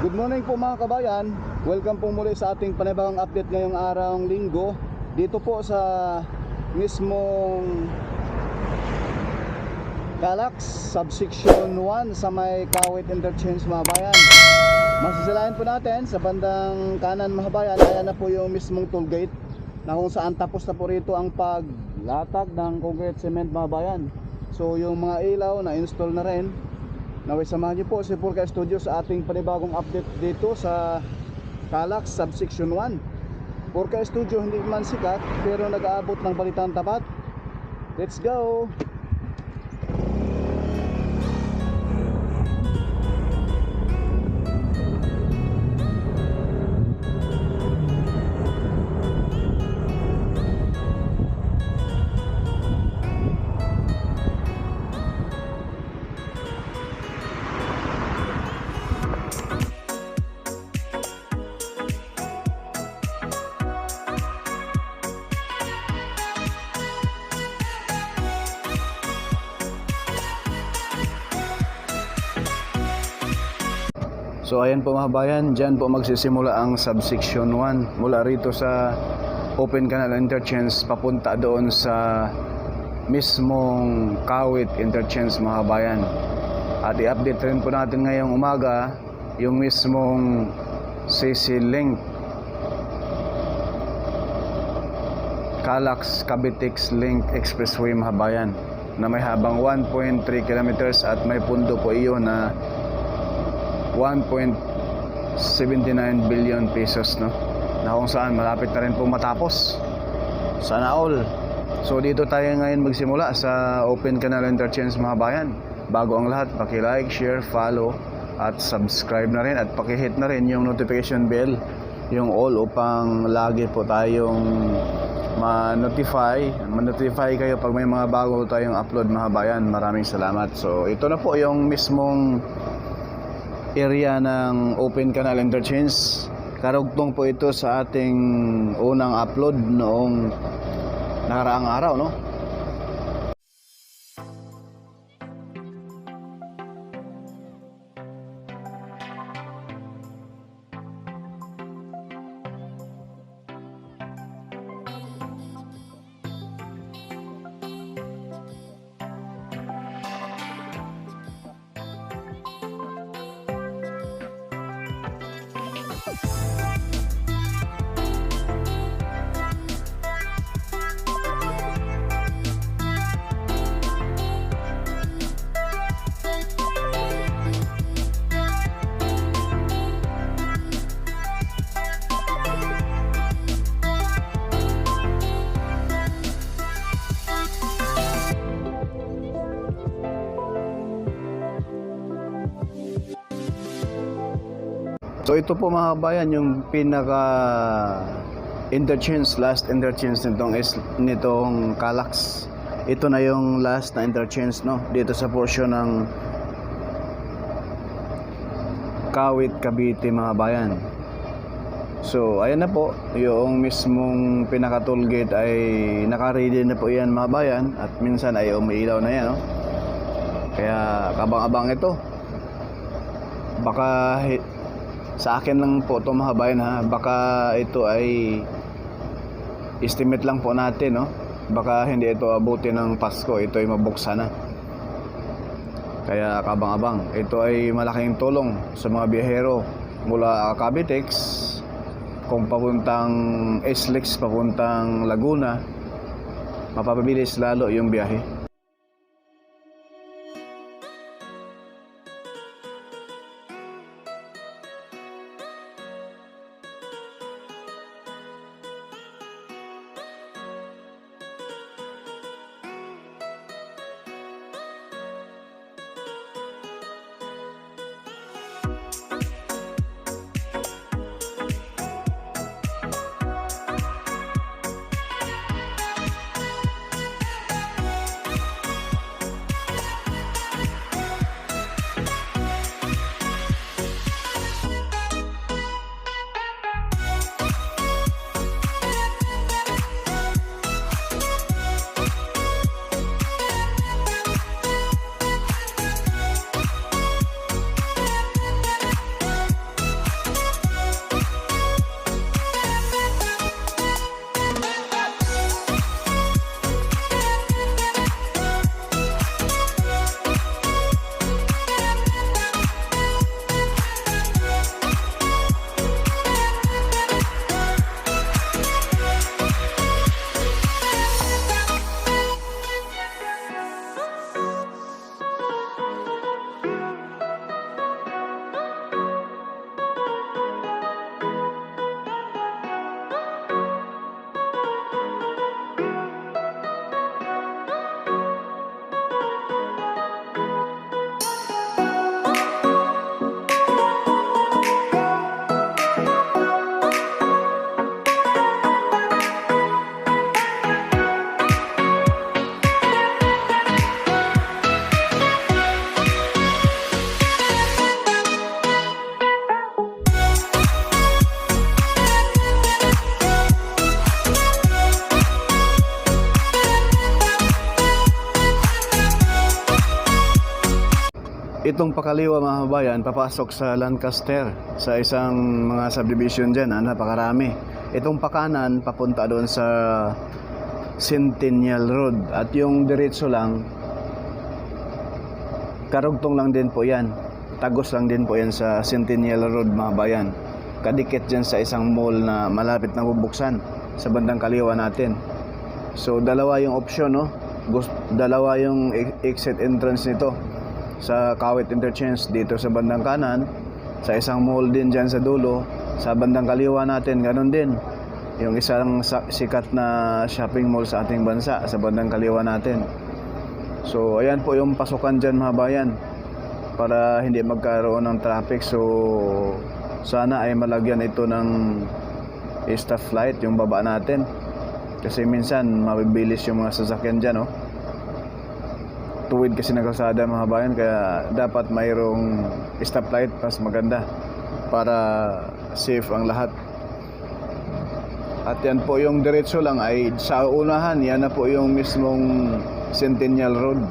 Good morning po mga kabayan. Welcome po muli sa ating panibagong update ngayong araw linggo. Dito po sa mismong Calax Subsection 1 sa may Kawit Interchange mga bayan. Masisilayan po natin sa bandang kanan mga bayan. Ayan na po yung mismong toll gate na kung saan tapos na po rito ang paglatag ng concrete cement mga bayan. So yung mga ilaw na install na rin. Naway samahan niyo po si Purka Studio sa ating panibagong update dito sa Calax Subsection 1. Purka Studio hindi man sikat pero nag-aabot ng balitang tapat. Let's go! So ayan po mga bayan, dyan po magsisimula ang Subsection 1 mula rito sa Open Canal Interchange papunta doon sa mismong Kawit Interchange mga bayan. At i-update rin po natin ngayong umaga yung mismong CC Link Calax Cavitex Link Expressway mga bayan na may habang 1.3 kilometers at may pundo po iyon na 1.79 billion pesos, no? Na kung saan malapit na rin po matapos. Sana all. So dito tayo ngayon magsimula sa Open Canal Interchange mga bayan. Bago ang lahat, paki-like, share, follow at subscribe na rin at paki-hit na rin yung notification bell, yung all, upang lagi po tayong ma-notify kayo pag may mga bago tayong upload mga bayan. Maraming salamat. So ito na po yung mismong area ng Open Canal Interchange. Karugtong po ito sa ating unang upload noong nakaraang araw, no? So ito po mga bayan yung pinaka interchange, last interchange nitong Calax. Ito na yung last na interchange, no, dito sa portion ng Kawit Cavite mga bayan. So ayan na po, yung mismong pinaka toll gate ay naka-ready na po yan mga bayan, at minsan ay umiilaw na yan, no? Kaya kabang-abang ito. Baka sa akin lang po ito mga bayan, ha, baka ito ay estimate lang po natin, no? Baka hindi ito abutin ng Pasko, ito ay mabuksan na. Kaya kabang-abang, ito ay malaking tulong sa mga biyahero mula Cavitex kung papuntang SLEX, papuntang Laguna. Mapapabilis lalo yung biyahe. Itong pakaliwa mga kabayan, papasok sa Lancaster, sa isang mga subdivision dyan, napakarami. Itong pakanan, papunta doon sa Centennial Road. At yung diretso lang, karugtong lang din po yan. Tagos lang din po yan sa Centennial Road mga kabayan. Kadikit dyan sa isang mall na malapit na bubuksan sa bandang kaliwa natin. So dalawa yung option, no? Dalawa yung exit entrance nito. Sa Kawit Interchange dito sa bandang kanan, sa isang mall din dyan sa dulo, sa bandang kaliwa natin ganun din, yung isang sikat na shopping mall sa ating bansa sa bandang kaliwa natin. So ayan po yung pasukan dyan mga bayan, para hindi magkaroon ng traffic. So sana ay malagyan ito ng stop light yung baba natin, kasi minsan mabibilis yung mga sasakyan dyan, no? Tuwid kasi ng kalsada mga bayan, kaya dapat mayroong stoplight, mas maganda para safe ang lahat. At yan po yung diretso lang ay sa unahan, yan na po yung mismong Centennial Road.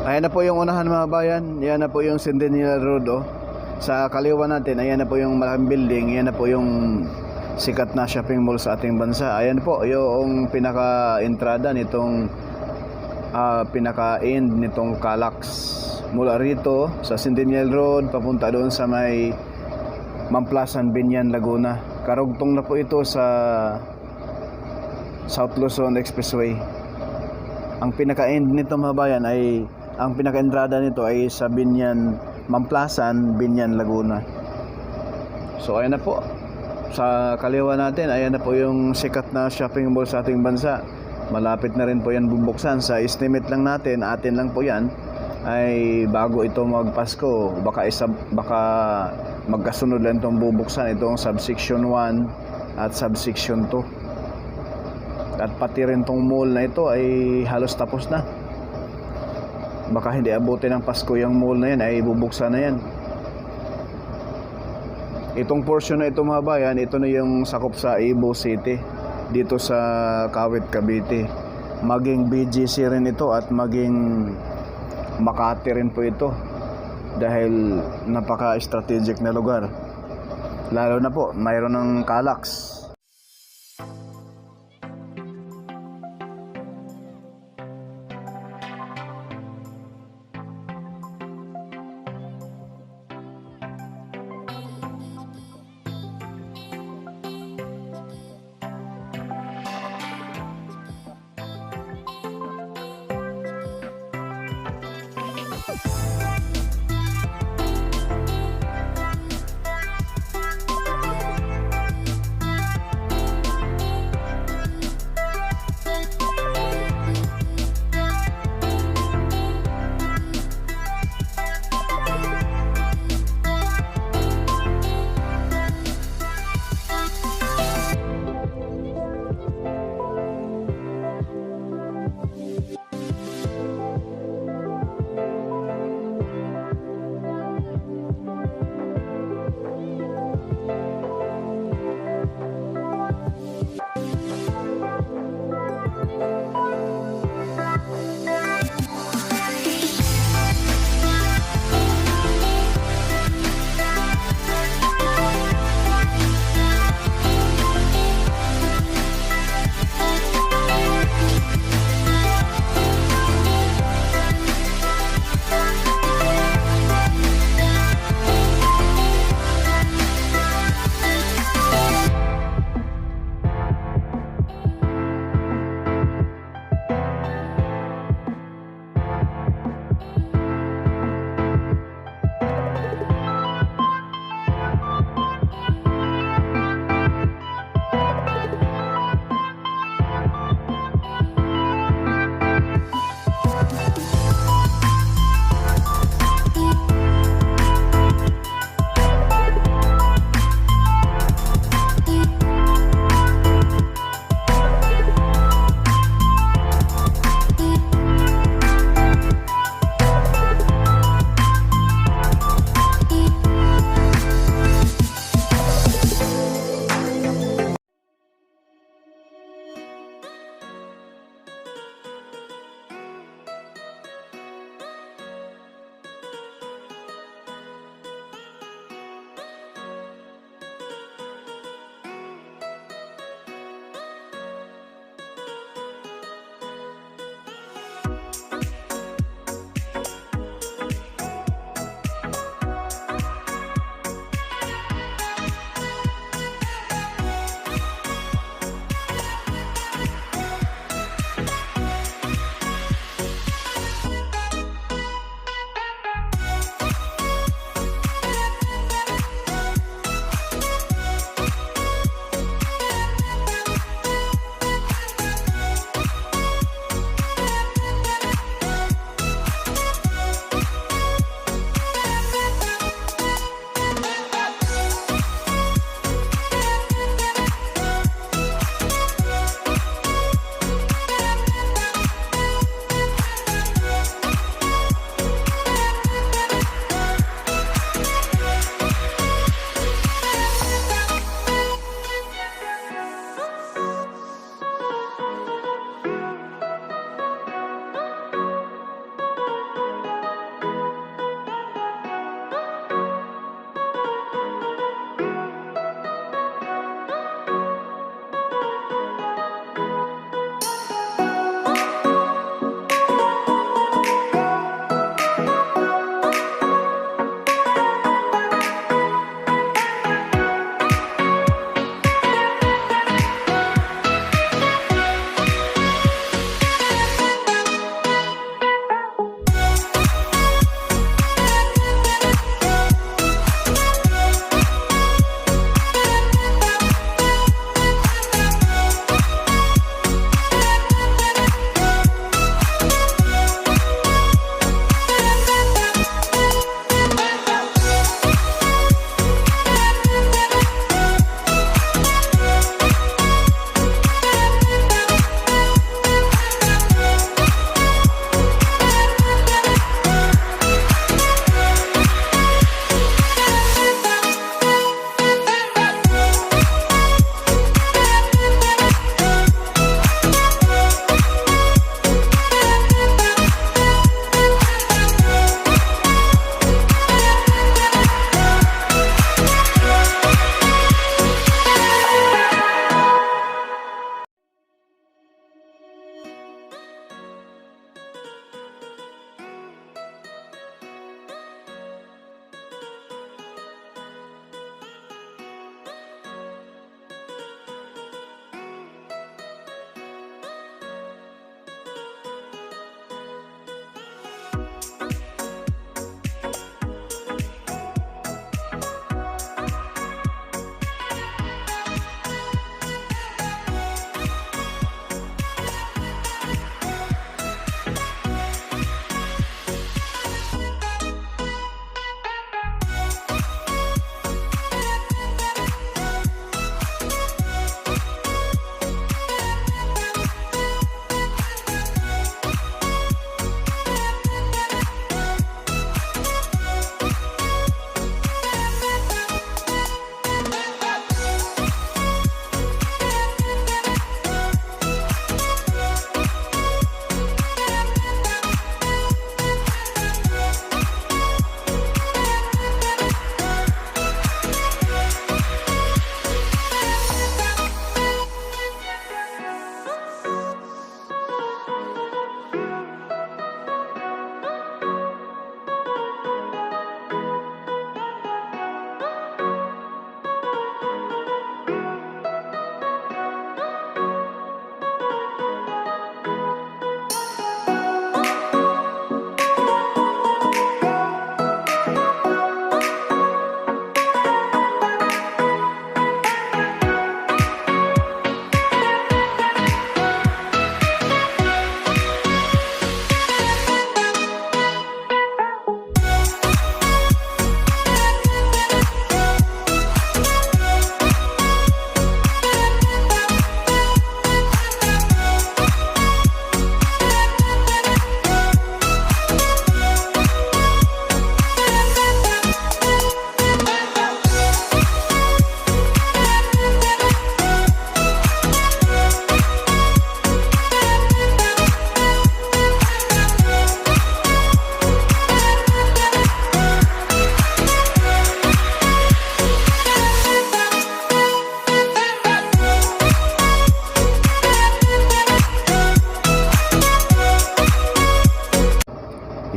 Ayan na po yung unahan mga bayan. Ayan na po yung Centennial Road, oh. Sa kaliwa natin, ayan na po yung malaking building. Ayan na po yung sikat na shopping mall sa ating bansa. Ayan po yung pinaka-entrada nitong pinaka-end nitong Calax. Mula rito sa Centennial Road, papunta doon sa may Mamplasan, Binyan, Laguna. Karugtong na po ito sa South Luzon Expressway. Ang pinaka-end nito mga bayan ay, ang pinaka-entrada nito ay sa Binyan, Mamplasan, Binyan, Laguna. So ayan na po. Sa kaliwa natin, ayan na po yung sikat na shopping mall sa ating bansa. Malapit na rin po yan bubuksan. Sa estimate lang natin, atin lang po yan, ay bago ito magpasko, baka magkasunod lang itong bubuksan, itong subsection 1 at subsection 2. At pati rin itong mall na ito ay halos tapos na. Baka hindi abutin ng Pasko yung mall na yan, ay bubuksan na yan. Itong portion na ito mga bayan, ito na yung sakop sa Ibo City, dito sa Kawit, Cavite. Maging BGC rin ito at maging Makati rin po ito, dahil napaka-strategic na lugar. Lalo na po, mayroon ng Calax.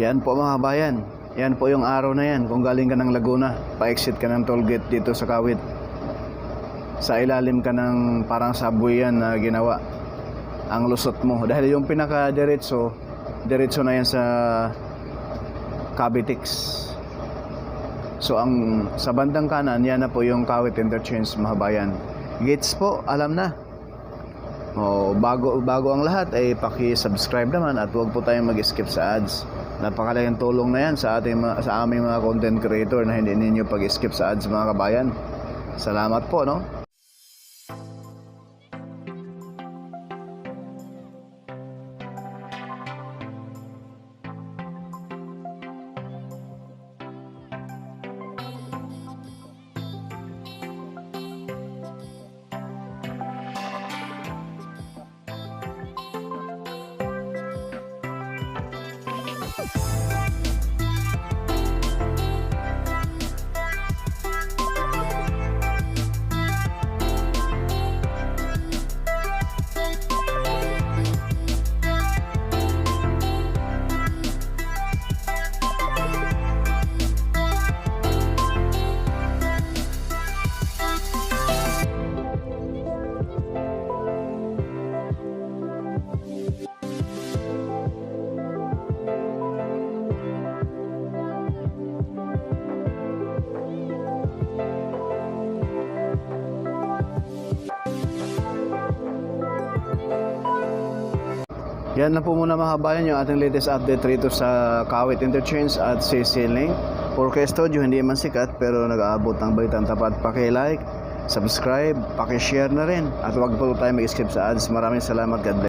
Yan po mga kabayan. Yan po yung araw na yan. Kung galing ka ng Laguna, pa-exit ka ng tollgate dito sa Kawit. Sa ilalim ka ng parang subway yan na ginawa. Ang lusot mo. Dahil yung pinaka-diretso, diretso na yan sa Cavitex. So ang sa bandang kanan, yan na po yung Kawit Interchange mga kabayan. Gates po, alam na. Bago ang lahat ay paki-subscribe naman at huwag po tayong mag-skip sa ads. Napakalaking tulong na yan sa aming mga content creator na hindi ninyo pag-skip sa ads mga kabayan. Salamat po, no? Yan na po muna mga kabayan yung ating latest update rito sa Kawit Interchange at CC Link. Forecast Studio, hindi man sikat pero nag-aabot ng balitang tapat. Paki-like, subscribe, paki-share na rin. At huwag po tayo mag-skip sa ads. Maraming salamat. God bless.